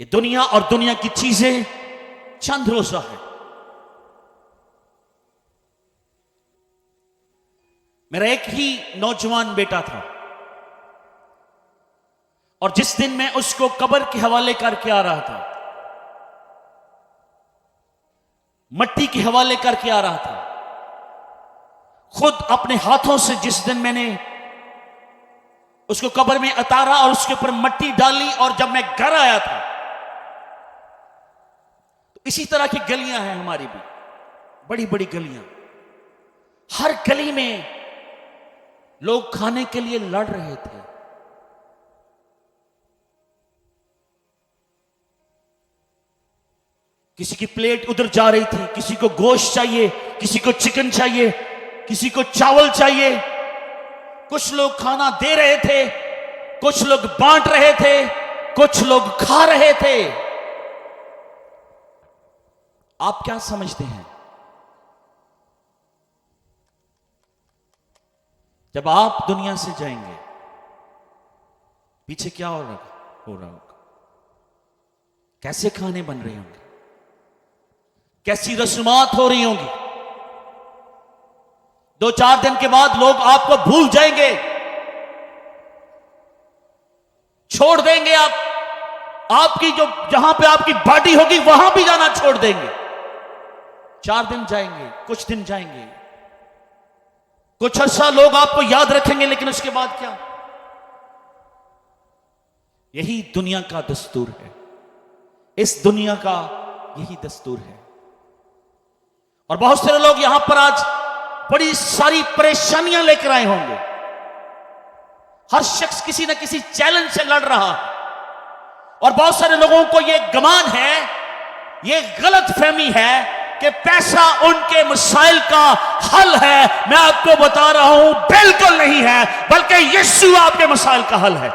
ये दुनिया और दुनिया की चीजें चंद रोजा है। मेरा एक ही नौजवान बेटा था और जिस दिन मैं उसको कब्र के हवाले करके आ रहा था, मट्टी के हवाले करके आ रहा था, खुद अपने हाथों से जिस दिन मैंने उसको कब्र में उतारा और उसके ऊपर मट्टी डाली, और जब मैं घर आया था तो इसी तरह की गलियां हैं हमारी भी, बड़ी बड़ी गलियां। हर गली में लोग खाने के लिए लड़ रहे थे। किसी की प्लेट उधर जा रही थी, किसी को गोश्त चाहिए, किसी को चिकन चाहिए, किसी को चावल चाहिए। कुछ लोग खाना दे रहे थे, कुछ लोग बांट रहे थे, कुछ लोग खा रहे थे। आप क्या समझते हैं, जब आप दुनिया से जाएंगे पीछे क्या हो रहा होगा? कैसे खाने बन रहे होंगे, कैसी रस्मात हो रही होंगी? 2-4 दिन के बाद लोग आपको भूल जाएंगे, छोड़ देंगे। आपकी जो जहां पे आपकी बॉडी होगी वहां भी जाना छोड़ देंगे। 4 दिन जाएंगे, कुछ दिन जाएंगे, कुछ अर्सा लोग आपको याद रखेंगे, लेकिन उसके बाद क्या? यही दुनिया का दस्तूर है, इस दुनिया का यही दस्तूर है। और बहुत सारे लोग यहां पर आज बड़ी सारी परेशानियां लेकर आए होंगे। हर शख्स किसी न किसी चैलेंज से लड़ रहा है, और बहुत सारे लोगों को यह गुमान है, यह गलत फहमी है कि पैसा उनके मसाइल का हल है। मैं आपको बता रहा हूं, बिल्कुल नहीं है, बल्कि यीशु आपके मसाइल का हल है।